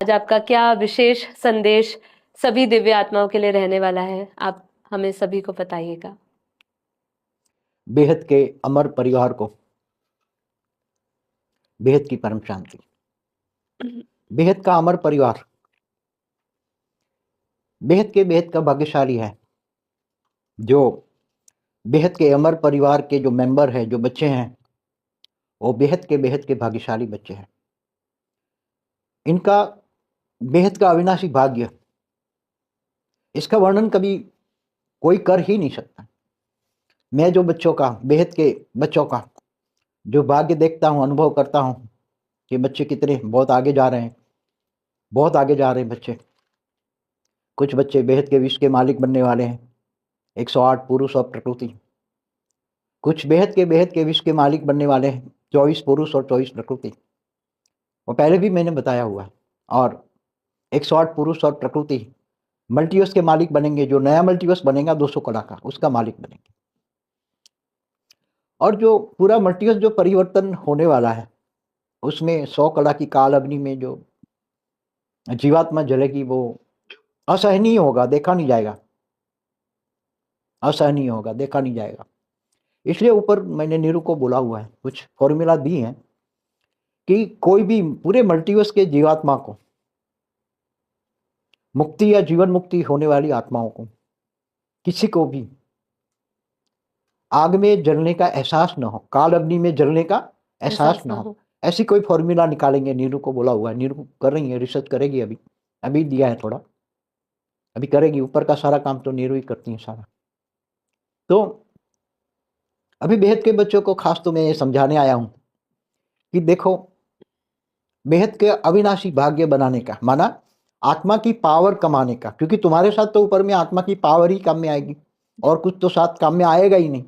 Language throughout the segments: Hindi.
आज आपका क्या विशेष संदेश सभी दिव्य आत्माओं के लिए रहने वाला है, आप हमें सभी को बताइएगा। बेहद के अमर परिवार को बेहद की परम शांति। बेहद का अमर परिवार बेहद का भाग्यशाली है, जो बेहद के अमर परिवार के जो मेंबर हैं, जो बच्चे हैं, वो बेहद के भाग्यशाली बच्चे हैं। इनका बेहद का अविनाशी भाग्य, इसका वर्णन कभी कोई कर ही नहीं सकता। मैं जो बच्चों का, बेहद के बच्चों का जो भाग्य देखता हूँ, अनुभव करता हूँ कि बच्चे कितने बहुत आगे जा रहे हैं, बहुत आगे जा रहे हैं बच्चे। कुछ बच्चे बेहद के विश्व के मालिक बनने वाले हैं, 108 पुरुष और प्रकृति। कुछ बेहद के विश्व के मालिक बनने वाले हैं, 24 पुरुष और 24 प्रकृति। वो पहले भी मैंने बताया हुआ है। और 108 पुरुष और प्रकृति मल्टीवर्स के मालिक बनेंगे। जो नया मल्टीवर्स बनेगा 200 कला का, उसका मालिक बनेंगे। और जो पूरा मल्टीवर्स जो परिवर्तन होने वाला है, उसमें 100 कला की काल अग्नि में जो जीवात्मा जलेगी, वो असहनीय होगा, देखा नहीं जाएगा। असहनीय होगा, देखा नहीं जाएगा। इसलिए ऊपर मैंने नीरू को बोला हुआ है, कुछ फॉर्मूला दी है कि कोई भी पूरे मल्टीवर्स के जीवात्मा को, मुक्ति या जीवन मुक्ति होने वाली आत्माओं को, किसी को भी आग में जलने का एहसास न हो, काल अग्नि में जलने का एहसास न हो, ऐसी कोई फॉर्मूला निकालेंगे। नीरू को बोला हुआ है, नीरू कर रही है, रिसर्च करेगी। अभी दिया है थोड़ा, अभी करेगी। ऊपर का सारा काम तो नीरू ही करती है सारा। तो अभी बेहद के बच्चों को खास तो मैं ये समझाने आया हूं कि देखो, बेहद के अविनाशी भाग्य बनाने का माना आत्मा की पावर कमाने का, क्योंकि तुम्हारे साथ तो ऊपर में आत्मा की पावर ही काम में आएगी, और कुछ तो साथ काम में आएगा ही नहीं।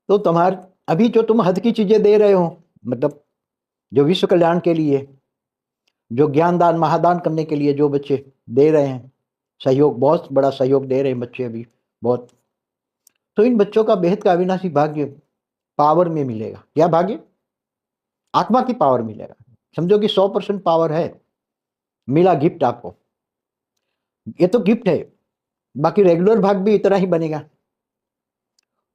तो तुम्हारे अभी जो तुम हद की चीजें दे रहे हो, मतलब जो विश्व कल्याण के लिए, जो ज्ञान दान महादान करने के लिए जो बच्चे दे रहे हैं सहयोग, बहुत बड़ा सहयोग दे रहे हैं बच्चे अभी बहुत। तो इन बच्चों का बेहद का अविनाशी भाग्य पावर में मिलेगा। क्या भाग्य? आत्मा की पावर मिलेगा। समझो कि 100% पावर है, मिला गिफ्ट आपको। ये तो गिफ्ट है, बाकी रेगुलर भाग भी इतना ही बनेगा।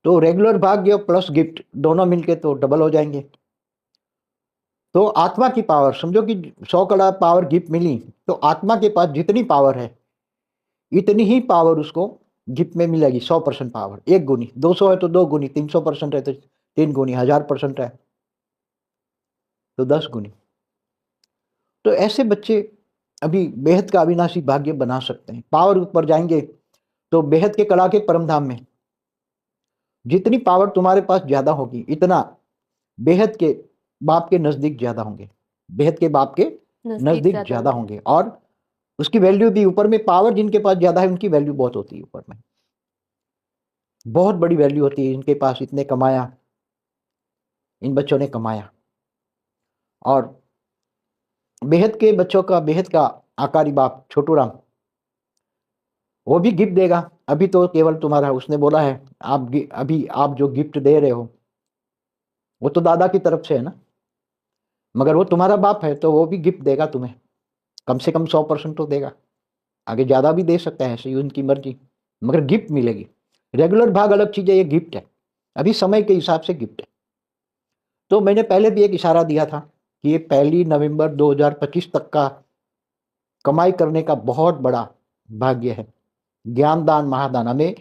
तो रेगुलर भाग्य प्लस गिफ्ट दोनों मिलके तो डबल हो जाएंगे। तो आत्मा की पावर, समझो कि 100 कला पावर गिफ्ट मिली, तो आत्मा के पास जितनी पावर है इतनी ही पावर उसको गिफ्ट में मिलेगी। 100% पावर, 1 गुनी, 200 है तो 2 गुनी, 300% है तो 3 गुनी, 1000% है तो 10 गुनी। तो ऐसे बच्चे अभी बेहद का अविनाशी भाग्य बना सकते हैं। पावर ऊपर जाएंगे तो बेहद के कला के परम धाम में जितनी पावर तुम्हारे पास ज्यादा होगी, इतना बेहद के बाप के नजदीक ज्यादा होंगे, बेहद के बाप के नजदीक ज्यादा होंगे। और उसकी वैल्यू भी ऊपर में, पावर जिनके पास ज्यादा है उनकी वैल्यू बहुत होती है, ऊपर में बहुत बड़ी वैल्यू होती है। इनके पास इतने कमाया, इन बच्चों ने कमाया। और बेहद के बच्चों का, बेहद का आकारी बाप छोटू राम, वो भी गिफ्ट देगा। अभी तो केवल तुम्हारा, उसने बोला है अभी आप जो गिफ्ट दे रहे हो वो तो दादा की तरफ से है ना, मगर वो तुम्हारा बाप है तो वो भी गिफ्ट देगा तुम्हें, कम से कम 100% तो देगा। आगे ज्यादा भी दे सकता है, ऐसे उनकी मर्जी, मगर गिफ्ट मिलेगी। रेगुलर भाग अलग चीज है, ये गिफ्ट है, अभी समय के हिसाब से गिफ्ट है। तो मैंने पहले भी एक इशारा दिया था कि ये 1 नवंबर 2025 तक का कमाई करने का बहुत बड़ा भाग्य है। ज्ञान दान महादान, हमें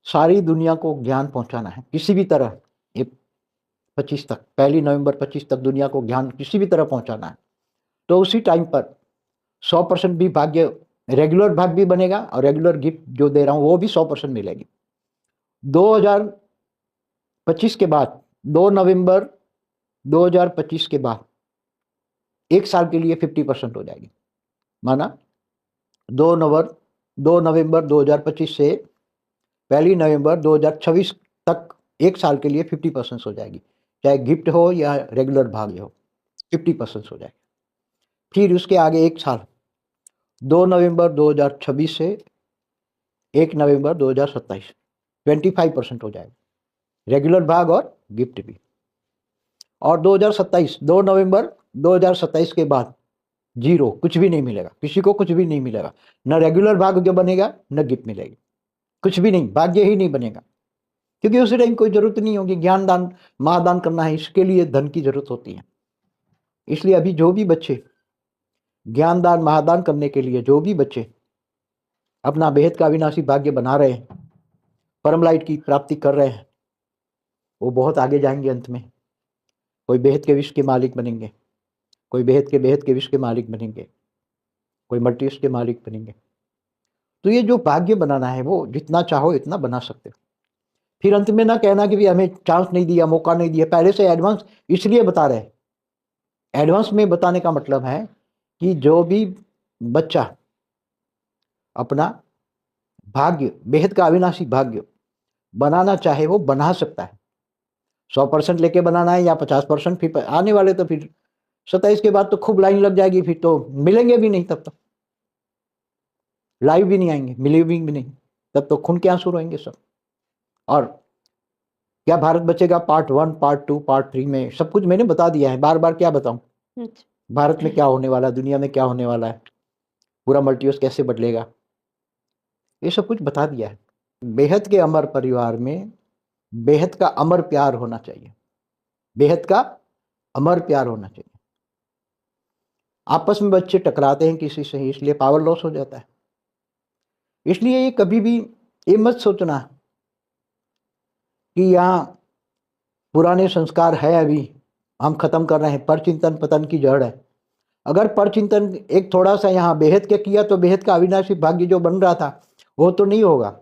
सारी दुनिया को ज्ञान पहुंचाना है किसी भी तरह। ये 25 तक, 1 नवंबर 25 तक दुनिया को ज्ञान किसी भी तरह पहुंचाना है। तो उसी टाइम पर 100% भी भाग्य, रेगुलर भाग भी बनेगा, और रेगुलर गिफ्ट जो दे रहा हूं वो भी 100% मिलेगी। 2025 के बाद, 2 नवंबर 2025 के बाद 1 साल के लिए 50% हो जाएगी। माना 2 नवंबर 2025 से 1 नवंबर 2026 तक 1 साल के लिए 50% हो जाएगी। चाहे गिफ्ट हो या रेगुलर भाग्य हो, 50% हो जाएगी। फिर उसके आगे 1 साल, 2 नवंबर 2026 से 1 नवंबर 2027, 25% हो जाएगा, रेगुलर भाग और गिफ्ट भी। और 2027, 2 नवंबर 2027 के बाद जीरो, कुछ भी नहीं मिलेगा, किसी को कुछ भी नहीं मिलेगा, न रेगुलर भाग्य बनेगा न गिफ्ट मिलेगी, कुछ भी नहीं, भाग्य ही नहीं बनेगा, क्योंकि उस टाइम कोई जरूरत नहीं होगी। ज्ञान दान महादान करना है, इसके लिए धन की जरूरत होती है। इसलिए अभी जो भी बच्चे ज्ञान दान महादान करने के लिए, जो भी बच्चे अपना बेहद का अविनाशी भाग्य बना रहे हैं, परम लाइट की प्राप्ति कर रहे हैं, वो बहुत आगे जाएंगे। अंत में कोई बेहद के विश्व के मालिक बनेंगे, कोई बेहद के विश्व के मालिक बनेंगे, कोई मल्टीवर्स के मालिक बनेंगे। तो ये जो भाग्य बनाना है वो जितना चाहो इतना बना सकते हो। फिर अंत में ना कहना कि भी हमें चांस नहीं दिया, मौका नहीं दिया, पहले से एडवांस इसलिए बता रहे हैं। एडवांस में बताने का मतलब है कि जो भी बच्चा अपना भाग्य, बेहद का अविनाशी भाग्य बनाना चाहे वो बना सकता है। 100% लेके बनाना है या 50%, फिर आने वाले तो फिर 27 के बाद तो खूब लाइन लग जाएगी, फिर तो मिलेंगे भी नहीं, तब तक लाइव भी नहीं आएंगे, मिले भी नहीं, तब तो खून के आंसू रोएंगे सब। और क्या भारत बचेगा? पार्ट 1, पार्ट 2, पार्ट 3 में सब कुछ मैंने बता दिया है, बार बार क्या बताऊं। भारत में क्या होने वाला है, दुनिया में क्या होने वाला है, पूरा मल्टीवर्स कैसे बदलेगा, ये सब कुछ बता दिया है। बेहद के अमर परिवार में बेहद का अमर प्यार होना चाहिए, बेहद का अमर प्यार होना चाहिए। आपस में बच्चे टकराते हैं किसी से, इसलिए पावर लॉस हो जाता है। इसलिए ये कभी भी ये मत सोचना कि यहाँ पुराने संस्कार है, अभी हम खत्म कर रहे हैं। पर चिंतन पतन की जड़ है। अगर पर चिंतन एक थोड़ा सा यहाँ बेहद के किया तो बेहद का अविनाशी भाग्य जो बन रहा था वो तो नहीं होगा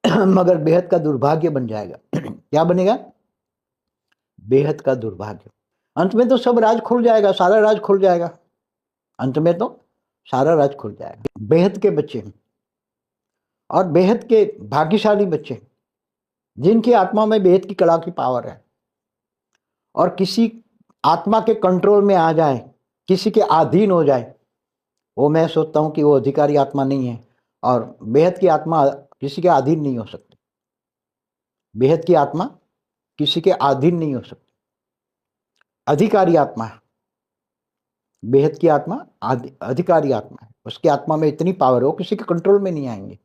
मगर बेहद का दुर्भाग्य बन जाएगा क्या बनेगा? बेहद का दुर्भाग्य। अंत में तो सब राज खुल जाएगा, सारा राज खुल जाएगा, अंत में तो सारा राज खुल जाएगा। बेहद के बच्चे और बेहद के भाग्यशाली बच्चे जिनकी आत्मा में बेहद की कला की पावर है और किसी आत्मा के कंट्रोल में आ जाए, किसी के अधीन हो जाए, वो मैं सोचता हूं कि वो अधिकारी आत्मा नहीं है। और बेहद की आत्मा किसी के अधीन नहीं हो सकती, बेहद की आत्मा किसी के अधीन नहीं हो सकती, अधिकारी आत्मा है। बेहद की आत्मा अधिकारी आत्मा है, उसकी आत्मा में इतनी पावर है वो किसी के कंट्रोल में नहीं आएंगे।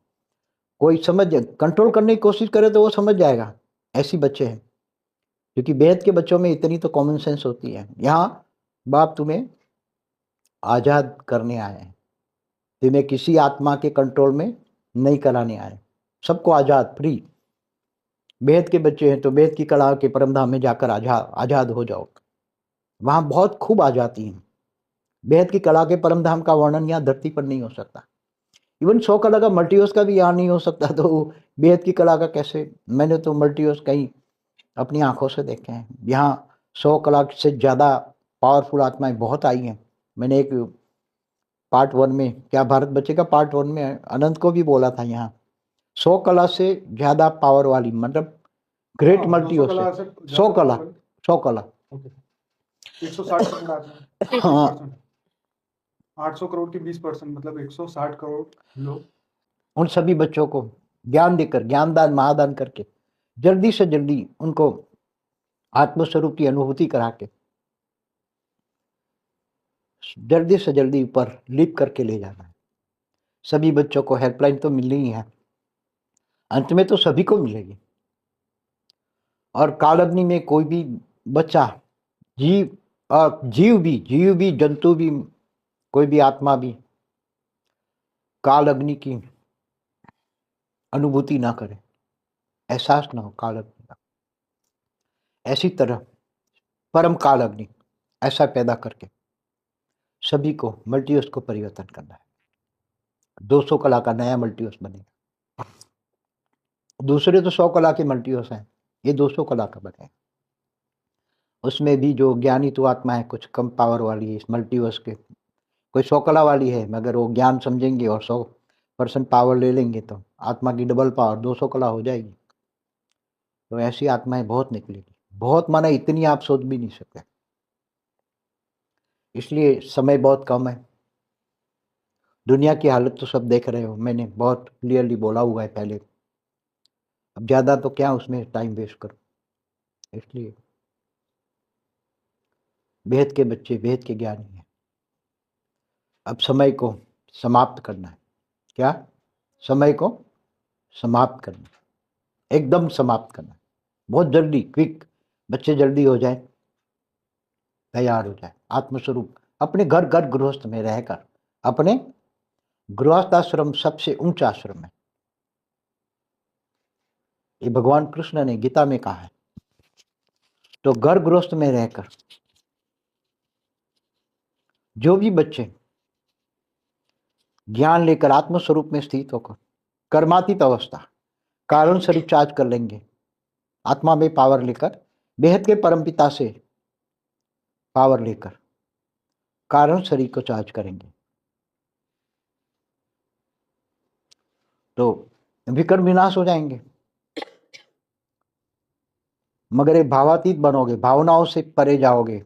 कोई समझ कंट्रोल करने की कोशिश करे तो वो समझ जाएगा, ऐसी बच्चे हैं। क्योंकि बेहद के बच्चों में इतनी तो कॉमन सेंस होती है। यहाँ बाप तुम्हें आजाद करने आए हैं, तुम्हें किसी आत्मा के कंट्रोल में नहीं कराने आए, सबको आजाद, फ्री। बेहद के बच्चे हैं तो बेहद की कला के परमधाम में जाकर आजाद हो जाओ, वहां बहुत खूब आ जाती हैं। बेहद की कला के परमधाम का वर्णन यहाँ धरती पर नहीं हो सकता। इवन 100 कला का मल्टीवर्स का भी यहाँ नहीं हो सकता, तो बेहद की कला का कैसे? मैंने तो मल्टीवर्स कहीं अपनी आंखों से देखे हैं। यहाँ 100 कला से ज़्यादा पावरफुल आत्माएं बहुत आई हैं। मैंने एक पार्ट 1 में, क्या भारत बचेगा पार्ट 1 में अनंत को भी बोला था, यहाँ 100 कला से ज़्यादा पावर वाली, मतलब ग्रेट मल्टीवर्स है। 100 कला, 100 कला 160 करोड़ आदमी, हाँ, 800 करोड़ की 20%, मतलब 160 करोड़ लोग। उन सभी बच्चों को ज्ञान देकर, ज्ञानदान महादान करके जल्दी से जल्दी उनको आत्मस्वरूप की अनुभूति करा के जल्दी से जल्दी ऊपर लिप करके ले जाना है। सभी बच्चों को हेल्पलाइन तो मिल रही है, अंत में तो सभी को मिलेगी। और काल अग्नि में कोई भी बच्चा, जीव भी, जंतु भी, कोई भी आत्मा भी काल अग्नि की अनुभूति ना करे, एहसास ना हो काल अग्नि का, ऐसी तरह परम काल अग्नि ऐसा पैदा करके सभी को मल्टीवर्स को परिवर्तन करना है। 200 कला का नया मल्टीवर्स बनेगा। दूसरे तो 100 कला के मल्टीवर्स हैं, ये 200 कला का बने। उसमें भी जो ज्ञानी तो आत्मा है कुछ कम पावर वाली है इस मल्टीवर्स के, कोई 100 कला वाली है, मगर वो ज्ञान समझेंगे और 100% पावर ले लेंगे तो आत्मा की डबल पावर 200 कला हो जाएगी। तो ऐसी आत्माएं बहुत निकलेगी, बहुत, माना इतनी आप सोच भी नहीं सकते। इसलिए समय बहुत कम है। दुनिया की हालत तो सब देख रहे हो, मैंने बहुत क्लियरली बोला हुआ है पहले। अब ज़्यादा तो क्या उसमें टाइम वेस्ट करो। इसलिए बेहद के बच्चे बेहद के ज्ञानी हैं, अब समय को समाप्त करना है। क्या? समय को समाप्त करना है, एकदम समाप्त करना है, बहुत जल्दी, क्विक। बच्चे जल्दी हो जाए, तैयार हो जाए, आत्मस्वरूप अपने घर गृहस्थ में रहकर। अपने गृहस्थाश्रम सबसे ऊंचा आश्रम है, ये भगवान कृष्ण ने गीता में कहा है। तो घर गृहस्थ में रहकर जो भी बच्चे ज्ञान लेकर आत्मस्वरूप में स्थित होकर कर्मातीत अवस्था कारण शरीर चार्ज कर लेंगे, आत्मा में पावर लेकर, बेहद के परमपिता से पावर लेकर कारण शरीर को चार्ज करेंगे, तो विकर्म विनाश हो जाएंगे। मगर एक भावातीत बनोगे, भावनाओं से परे जाओगे,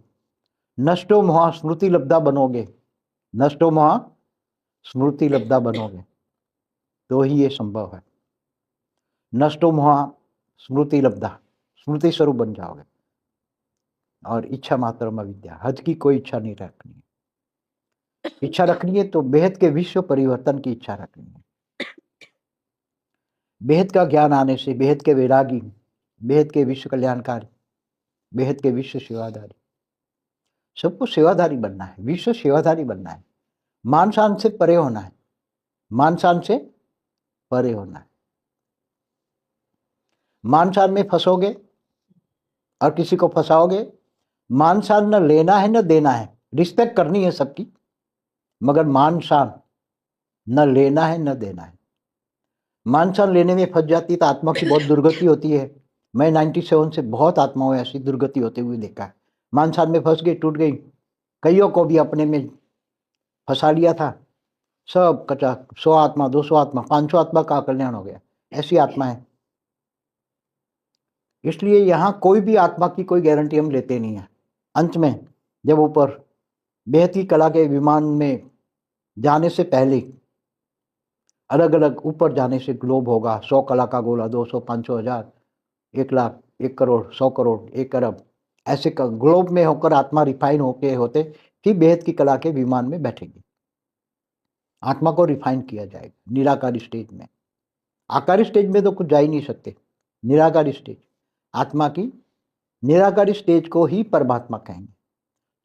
नष्टो मोहा स्मृति लब्धा बनोगे, नष्टो मोहा स्मृति लब्धा बनोगे, तो ही ये संभव है। नष्टो मोहा स्मृति लब्धा, स्मृति स्वरूप बन जाओगे। और इच्छा मात्र अविद्या, हद की कोई इच्छा नहीं रखनी है। इच्छा रखनी है तो बेहद के विश्व परिवर्तन की इच्छा रखनी है। बेहद का ज्ञान आने से बेहद के वैरागी, बेहद के विश्व कल्याणकारी, बेहद के विश्व सेवाधारी, सबको सेवाधारी बनना है, विश्व सेवाधारी बनना है। मान शान से परे होना है, मान शान से परे होना है। मान शान में फंसोगे और किसी को फंसाओगे, मान शान न लेना है न देना है, रिस्पेक्ट करनी है सबकी, मगर मान शान न लेना है न देना है। मान शान लेने में फंस जाती तो आत्मा की बहुत दुर्गति होती है। मैं 97 से बहुत आत्माओं ऐसी दुर्गति होते हुए देखा है। मान शान में फंस गई, टूट गई। कईयों को भी अपने में फंसा लिया था, सब कचा। 100 आत्मा, 200 आत्मा, 500 आत्मा का कल्याण हो गया, ऐसी आत्मा है। इसलिए यहाँ कोई भी आत्मा की कोई गारंटी हम लेते नहीं है। अंत में जब ऊपर बेहद की कला के विमान में जाने से पहले अलग अलग ऊपर जाने से ग्लोब होगा, 100 कला का गोला, 200, 500, 1000, 1 लाख, 1 करोड़, 100 करोड़, 1 अरब, ऐसे का ग्लोब में होकर आत्मा रिफाइन होके होते फिर बेहद की कला के विमान में बैठेगी। आत्मा को रिफाइन किया जाएगा निराकारी स्टेज में। आकारी स्टेज में तो कुछ जा ही नहीं सकते। निराकारी स्टेज, आत्मा की निराकारी स्टेज को ही परमात्मा कहेंगे।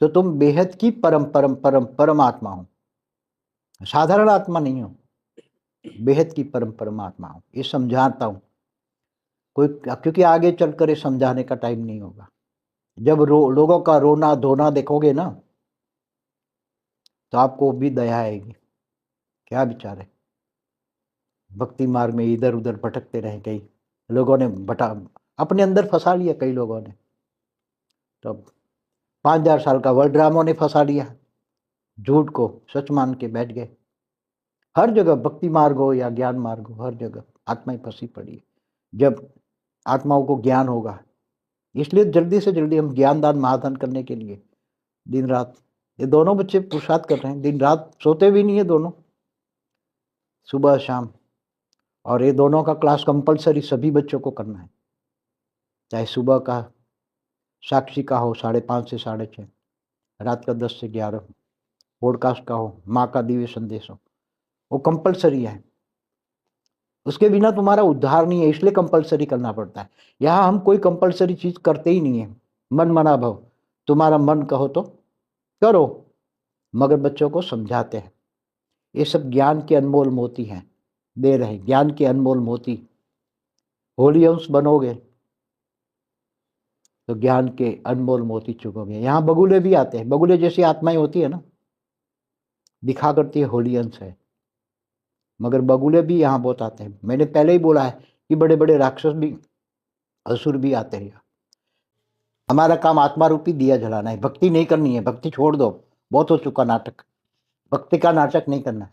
तो तुम बेहद की परम परम परम परम आत्मा हो, साधारण आत्मा नहीं हो, बेहद की परम परम आत्मा हो। ये समझाता हूँ कोई, क्योंकि आगे चलकर ये समझाने का टाइम नहीं होगा। जब लोगों का रोना धोना देखोगे ना, तो आपको भी दया आएगी। क्या बेचारे भक्ति मार्ग में इधर उधर भटकते रहे, कई लोगों ने अपने अंदर फंसा लिया, कई लोगों ने। तो 5000 साल का वर्ल्ड ड्रामों ने फंसा लिया, झूठ को सच मान के बैठ गए। हर जगह भक्ति मार्ग हो या ज्ञान मार्ग हो, हर जगह आत्माएं फंसी पड़ी है। जब आत्माओं को ज्ञान होगा, इसलिए जल्दी से जल्दी हम ज्ञान दान महादान करने के लिए दिन रात, ये दोनों बच्चे पुरुषार्थ कर रहे हैं, दिन रात सोते भी नहीं है दोनों, सुबह शाम। और ये दोनों का क्लास कंपलसरी सभी बच्चों को करना है, चाहे सुबह का साक्षी का हो 5:30 से 6:30, रात का 10 से 11, पॉडकास्ट का हो, माँ का दिव्य संदेश हो, वो कंपलसरी है। उसके बिना तुम्हारा उद्धार नहीं है, इसलिए कंपलसरी करना पड़ता है। यहाँ हम कोई कंपलसरी चीज करते ही नहीं है। मन मना भव, तुम्हारा मन कहो तो करो, मगर बच्चों को समझाते हैं। ये सब ज्ञान के अनमोल मोती हैं, दे रहे ज्ञान के अनमोल मोती। होली अंश बनोगे तो ज्ञान के अनमोल मोती चुगोगे। यहाँ बगुले भी आते हैं, बगुले जैसी आत्माएं होती है ना, दिखा करती है होली अंश है, मगर बगुले भी यहाँ बहुत आते हैं। मैंने पहले ही बोला है कि बड़े बड़े राक्षस भी, असुर भी आते हैं। हमारा काम आत्मा रूपी दिया जलाना है, भक्ति नहीं करनी है। भक्ति छोड़ दो, बहुत हो चुका नाटक। भक्ति का नाटक नहीं करना है,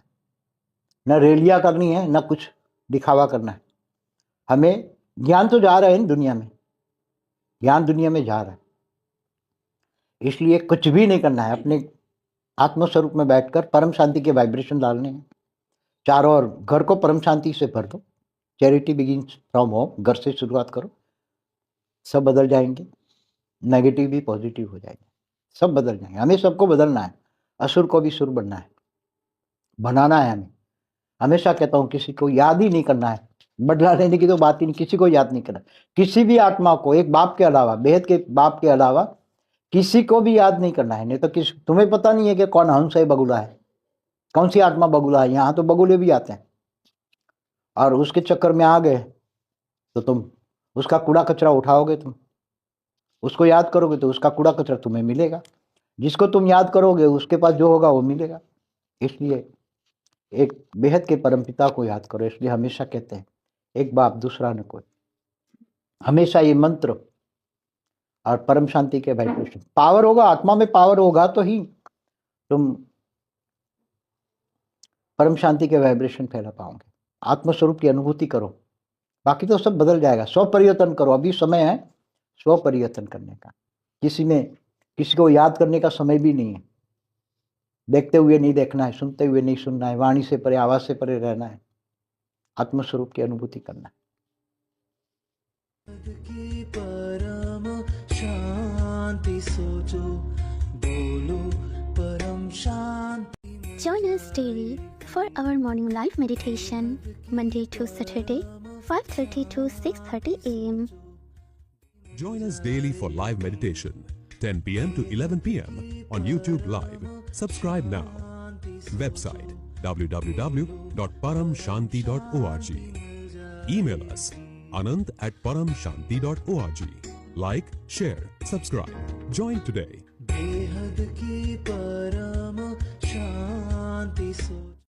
न रैलियां करनी है, न कुछ दिखावा करना है। हमें ज्ञान तो जा रहा है दुनिया में, ज्ञान दुनिया में जा रहा है, इसलिए कुछ भी नहीं करना है। अपने आत्मस्वरूप में बैठकर परम शांति के वाइब्रेशन डालने हैं चारों ओर। घर को परम शांति से भर दो। चैरिटी बिगिंस फ्रॉम होम, घर से शुरुआत करो, सब बदल जाएंगे। नेगेटिव भी पॉजिटिव हो जाएंगे, सब बदल जाएंगे। हमें सबको बदलना है, असुर को भी सुर बनना है। बनाना है हमें। हमेशा कहता हूँ किसी को याद ही नहीं करना है, बदला लेने की तो बात ही नहीं, किसी को याद नहीं करना। किसी भी आत्मा को, एक बाप के अलावा, बेहद के बाप के अलावा किसी को भी याद नहीं करना है। नहीं तो तुम्हें पता नहीं है कि कौन हंस है, बगुला है, कौन सी आत्मा बगुला है। यहाँ तो बगुले भी आते हैं, और उसके चक्कर में आ गए तो तुम उसका कूड़ा कचरा उठाओगे, तुम उसको याद करोगे तो उसका कूड़ा कचरा तुम्हें मिलेगा। जिसको तुम याद करोगे उसके पास जो होगा वो मिलेगा। इसलिए एक बेहद के परमपिता को याद करो। इसलिए हमेशा कहते हैं एक बाप दूसरा न कोई। हमेशा ये मंत्र और परम शांति के वाइब्रेशन, पावर होगा आत्मा में, पावर होगा तो ही तुम परम शांति के वाइब्रेशन फैला पाओगे। आत्मस्वरूप की अनुभूति करो, बाकी तो सब बदल जाएगा। स्व परिवर्तन करो, अभी समय है स्व परिवर्तन करने का। किसी को याद करने का समय भी नहीं है। देखते हुए नहीं देखना है, सुनते हुए नहीं सुनना है, वाणी से परे, आवाज से परे रहना है, आत्मस्वरूप की अनुभूति करना है। की परम शांति सोचो, बोलो परम शांति। Join us daily for our morning live meditation, Monday to Saturday, 5:30 to 6:30 a.m. Join us daily for live meditation, 10 p.m. to 11 p.m. on YouTube Live. Subscribe now. Website www.paramshanti.org. Email us anant@paramshanti.org. Like, share, subscribe. Join today. बेहद की परम शांति सोचो।